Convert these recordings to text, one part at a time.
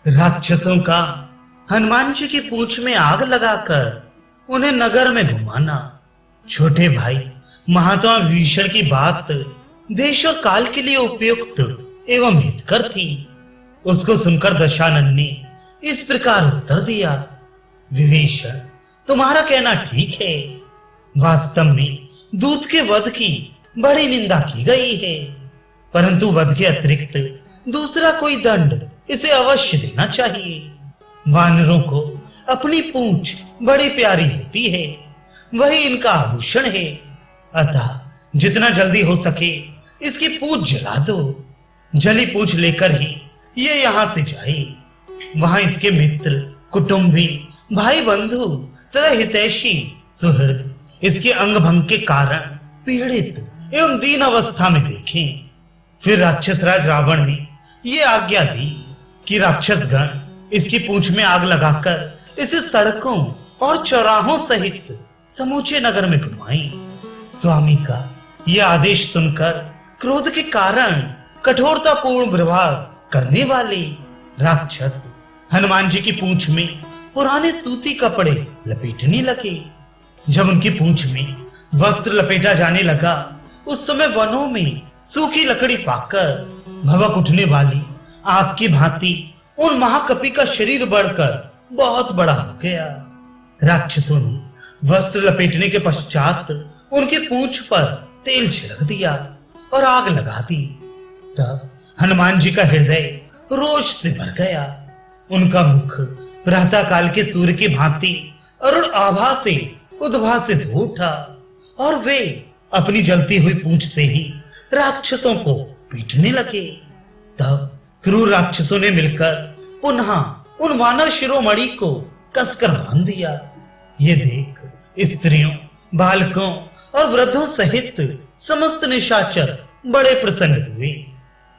राक्षसों का हनुमान जी की पूंछ में आग लगाकर उन्हें नगर में घुमाना छोटे भाई महात्मा विभीषण की बात देश और काल के लिए उपयुक्त एवं हितकर थी। उसको सुनकर दशानन ने इस प्रकार उत्तर दिया, विभीषण, तुम्हारा कहना ठीक है। वास्तव में दूत के वध की बड़ी निंदा की गई है, परंतु वध के अतिरिक्त दूसरा कोई दंड इसे अवश्य देना चाहिए। वानरों को अपनी पूंछ बड़ी प्यारी होती है, वही इनका आभूषण है। अतः जितना जल्दी हो सके इसकी पूंछ जला दो। जली पूंछ लेकर ही ये यहां से जाए। वहां इसके मित्र, कुटुंबी, भाई बंधु तथा हितैषी सुहृद इसके अंग भंग के कारण पीड़ित एवं दीन अवस्था में देखें। फिर राक्षस राज रावण ने ये आज्ञा दी कि राक्षस गण इसकी पूंछ में आग लगाकर इसे सड़कों और चौराहों सहित समूचे नगर में घुमाएं। स्वामी का यह आदेश सुनकर क्रोध के कारण कठोरतापूर्ण व्यवहार करने वाले राक्षस हनुमान जी की पूंछ में पुराने सूती कपड़े लपेटने लगे। जब उनकी पूंछ में वस्त्र लपेटा जाने लगा, उस समय वनों में सूखी लकड़ी पाकर भभक उठने वाली आग की भांति उन महाकपि का शरीर बढ़कर बहुत बड़ा हो गया। राक्षसों ने वस्त्र लपेटने के पश्चात उनकी पूंछ पर तेल छिड़क दिया और आग लगा दी। तब हनुमान जी का हृदय रोष से भर गया। उनका मुख प्रातः काल के सूर्य की भांति अरुण आभा से उद्भासित हो उठा और वे अपनी जलती हुई पूंछ से ही राक्षसों को पीटने लगे। तब क्रूर राक्षसों ने मिलकर पुनः उन वानर शिरोमणि को कसकर बांध दिया। ये देख स्त्रियों, बालकों और वृद्धों सहित समस्त निशाचर बड़े प्रसन्न हुए।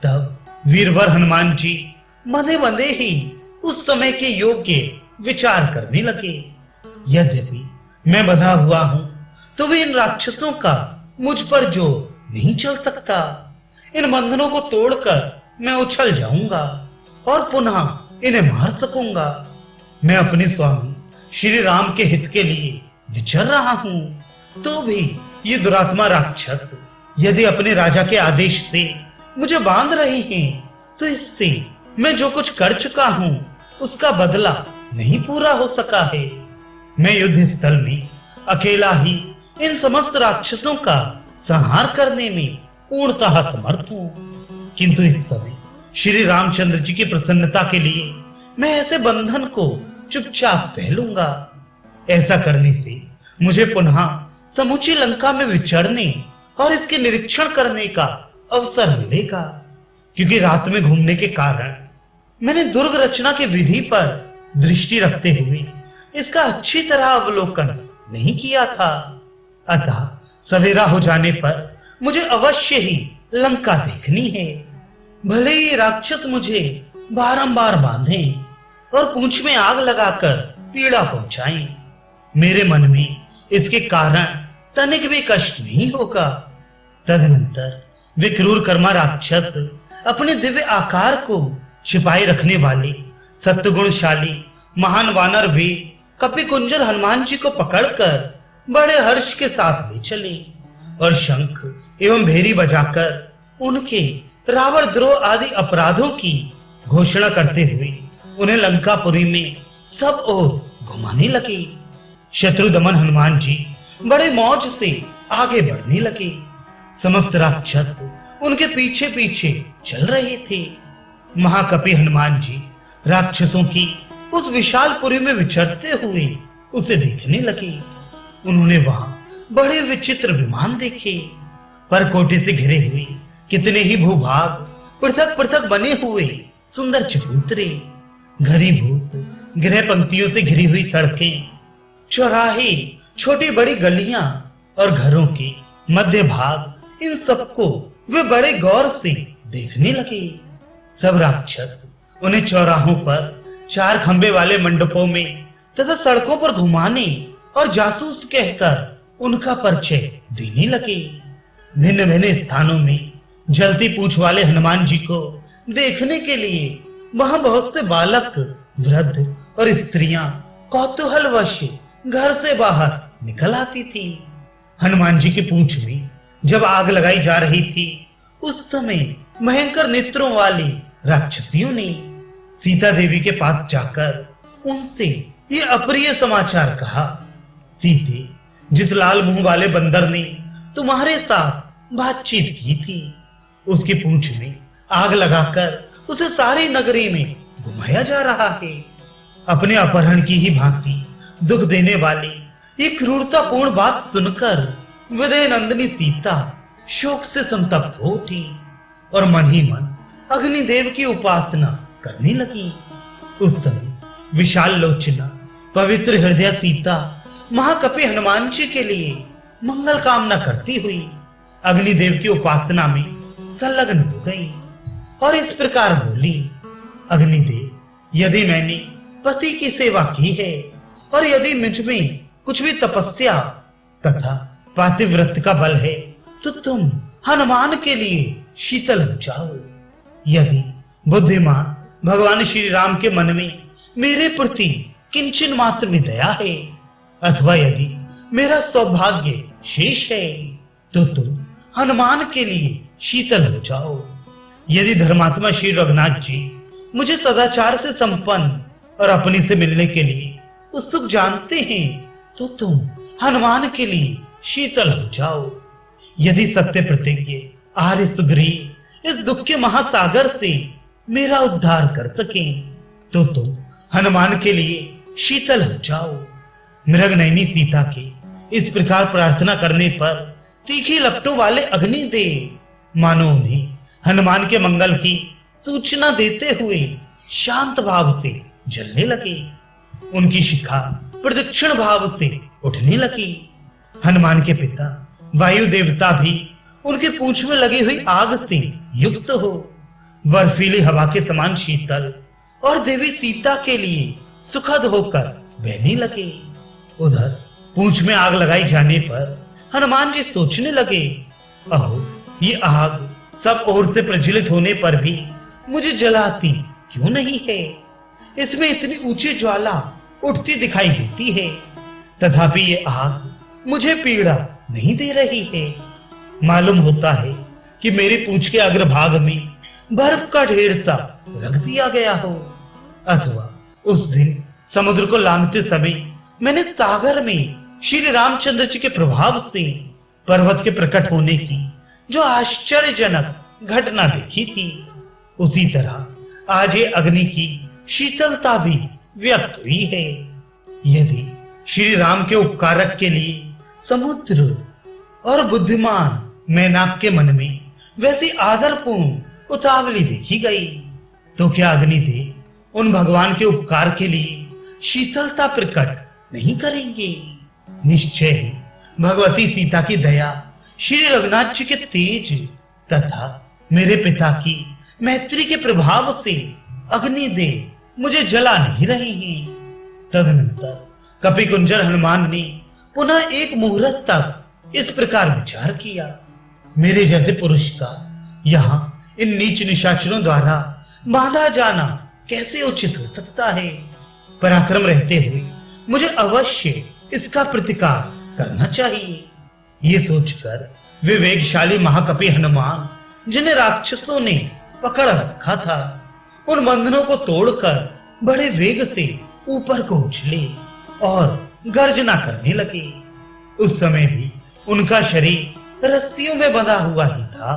तब वीरवर हनुमान जी मदे मदे ही उस समय के योग्य विचार करने लगे। यद्यपि मैं बंधा हुआ हूं, तो भी इन राक्षसों का मुझ पर जो नहीं चल सकता। इन बंधनों को तोड़कर मैं उछल जाऊंगा और पुनः इन्हें मार सकूंगा। मैं अपने स्वामी श्री राम के हित के लिए विचर रहा हूं, तो भी ये दुरात्मा राक्षस यदि अपने राजा के आदेश से मुझे बांध रहे हैं, तो इससे मैं जो कुछ कर चुका हूं उसका बदला नहीं पूरा हो सका है। मैं युद्ध स्थल में अकेला ही इन समस्त राक्षसों का संहार करने में पूर्णतः समर्थ हूं, किंतु इस समय श्री रामचंद्र जी की प्रसन्नता के लिए मैं ऐसे बंधन को चुपचाप सह लूंगा। ऐसा करने से मुझे पुनः समूची लंका में विचरने और इसके निरीक्षण करने का अवसर मिलेगा, क्योंकि रात में घूमने के कारण मैंने दुर्ग रचना की विधि पर दृष्टि रखते हुए इसका अच्छी तरह अवलोकन नहीं किया था। अतः सवेरा हो जाने पर मुझे अवश्य ही लंका देखनी है। भले ही राक्षस मुझे बारंबार बांधें और पूंछ में आग लगाकर पीड़ा पहुंचाएं, मेरे मन में इसके कारण तनिक भी कष्ट नहीं होगा। तदनंतर वे क्रूर कर्मा राक्षस अपने दिव्य आकार को छिपाए रखने वाले सत्गुणशाली महान वानर वे कपि कुंजर हनुमान जी को पकड़कर बड़े हर्ष के साथ ले चले और शंख एवं भेरी बजाकर उनके रावण द्रोह आदि अपराधों की घोषणा करते हुए उन्हें लंकापुरी में सब ओर घुमाने लगे। शत्रु दमन हनुमान जी बड़े मौज से आगे बढ़ने लगे। समस्त राक्षस उनके पीछे पीछे चल रहे थे। महाकपि हनुमान जी राक्षसों की उस विशाल पुरी में विचरते हुए उसे देखने लगे। उन्होंने वहां बड़े विचित्र विमान देखे, परकोटे से घिरे हुए कितने ही भूभाग, पृथक पृथक बने हुए सुंदर चबूतरे, घनीभूत गृह पंक्तियों से घिरी हुई सड़कें, चौराहे, छोटी बड़ी गलियां और घरों के मध्य भाग, इन सबको वे बड़े गौर से देखने लगे। सब राक्षस उन्हें चौराहों पर, चार खंबे वाले मंडपों में तथा सड़कों पर घुमाने और जासूस कहकर उनका परिचय देने लगे। भिन्न भिन्न स्थानों में जलती पूंछ वाले हनुमान जी को देखने के लिए वहां बहुत से बालक, वृद्ध और स्त्रियां कौतूहलवश घर से बाहर निकल आती थी। हनुमान जी की पूंछ में जब आग लगाई जा रही थी, उस समय भयंकर नेत्रों वाली राक्षसियों ने सीता देवी के पास जाकर उनसे ये अप्रिय समाचार कहा। सीते, जिस लाल मुंह वाले बंदर ने तुम्हारे साथ बातचीत की थी, उसकी पूंछ में आग लगाकर उसे सारी नगरी में घुमाया जा रहा है। अपने अपहरण की ही भांति दुख देने वाली ये क्रूरतापूर्ण बात सुनकर विदय नंदिनी सीता शोक से संतप्त हो उठी और मन ही मन अग्निदेव की उपासना करने लगी। उस समय विशाल लोचना पवित्र हृदय सीता महाकपि हनुमान जी के लिए मंगल कामना करती हुई अग्निदेव की उपासना में संलग्न हो गई और इस प्रकार बोली, अग्निदेव, यदि मैंने पति की सेवा की है और यदि मुझ में कुछ भी तपस्या तथा पातिव्रत का बल है, तो तुम हनुमान के लिए शीतल हो जाओ। यदि बुद्धिमान भगवान श्री राम के मन में मेरे प्रति किंचन मात्र भी दया है, अथवा यदि मेरा सौभाग्य शेष है, तो तुम हनुमान के लिए शीतल हो जाओ। यदि धर्मात्मा श्री रघुनाथ जी मुझे सदाचार से संपन्न और अपने से मिलने के लिए उत्सुक जानते हैं, तो तुम हनुमान के लिए शीतल हो जाओ। यदि सत्य प्रतिज्ञ आर्य सुग्रीव इस दुख के महासागर से मेरा उद्धार कर सकें, तो तुम हनुमान के लिए शीतल हो जाओ। मृगनयनी सीता के इस प्रकार प्रार्थना करने पर तीखी लपटों वाले अग्निदेव मानो उन्हें हनुमान के मंगल की सूचना देते हुए शांत भाव से जलने लगे। उनकी शिखा प्रदक्षिण भाव से उठने लगी। हनुमान के पिता वायु देवता भी उनके पूंछ में लगी हुई आग से युक्त हो बर्फीली हवा के समान शीतल और देवी सीता के लिए सुखद होकर बहने लगे। उधर पूंछ में आग लगाई जाने पर हनुमान जी सोचने लगे, अहो, ये आग सब ओर से प्रज्वलित होने पर भी मुझे जलाती क्यों नहीं है? इसमें इतनी ऊंची ज्वाला उठती दिखाई देती है, तथापि ये आग मुझे पीड़ा नहीं दे रही है। मालूम होता है कि मेरी पूंछ के अग्रभाग में बर्फ का ढेर सा रख दिया गया हो, अथवा उस दिन समुद्र को लांघते समय मैंने सागर में श्री रामचंद्र जी के प्रभाव से पर्वत के प्रकट होने की जो आश्चर्यजनक घटना देखी थी, उसी तरह आज ये अग्नि की शीतलता भी व्यक्त हुई है। यदि श्री राम के उपकारक के लिए समुद्र और बुद्धिमान मैनाक के मन में वैसी आदरपूर्ण उतावली देखी गई, तो क्या अग्निदेव उन भगवान के उपकार के लिए शीतलता प्रकट नहीं करेंगे? निश्चय ही भगवती सीता की दया, श्री रघुनाथ जी के तेज तथा मेरे पिता की मैत्री के प्रभाव से अग्निदेव मुझे जला नहीं रहे हैं। तदनंतर कपि कुंजर हनुमान ने पुनः एक मुहूर्त तक इस प्रकार विचार किया, मेरे जैसे पुरुष का यहाँ इन नीच निशाचरों द्वारा बांधा जाना कैसे उचित हो सकता है? पराक्रम रहते हुए मुझे अवश्य इसका प्रतिकार करना चाहिए। ये सोचकर विवेकशाली महाकपि हनुमान, जिन्हें राक्षसों ने पकड़ रखा था, उन बंधनों को तोड़कर बड़े वेग से ऊपर को उछले और गर्जना करने लगे। उस समय भी उनका शरीर रस्सियों में बंधा हुआ ही था।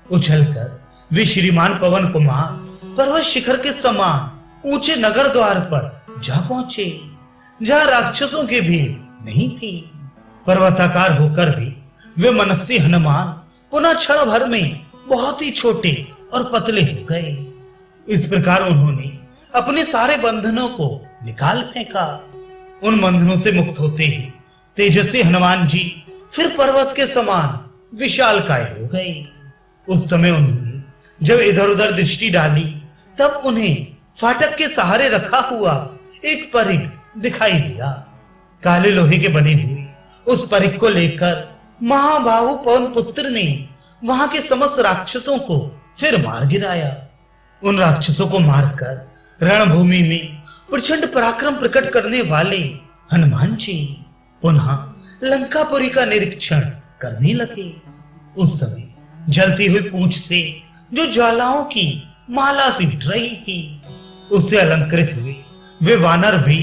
उछलकर वे श्रीमान पवन कुमार पर्वत शिखर के समान ऊंचे नगर द्वार पर जा पहुंचे, जहां राक्षसों की भीड़ नहीं थी। पर्वताकार होकर भी वे मनस्वी हनुमान पुनः क्षण भर में बहुत ही छोटे और पतले हो गए। इस प्रकार उन्होंने अपने सारे बंधनों को निकाल फेंका। उन बंधनों से मुक्त होते ही तेजस्वी हनुमान जी फिर पर्वत के समान विशालकाय हो गए। उस समय उन्होंने जब इधर उधर दृष्टि डाली, तब उन्हें फाटक के सहारे रखा हुआ एक परिग दिखाई दिया। काले लोहे के बने हुए उस परिग को लेकर महाबाहु पवन पुत्र ने वहां के समस्त राक्षसों को फिर मार गिराया। उन राक्षसों को मारकर रणभूमि में प्रचंड पराक्रम प्रकट करने वाले हनुमान जी पुनः लंकापुरी का निरीक्षण करने लगे। उस समय जलती हुई पूंछ से जो ज्वालाओं की माला सी उठ रही थी, उससे अलंकृत हुए वे वानर भी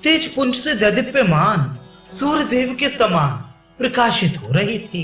तेज पुंज से दैदीप्यमान सूर्यदेव के समान प्रकाशित हो रहे थे।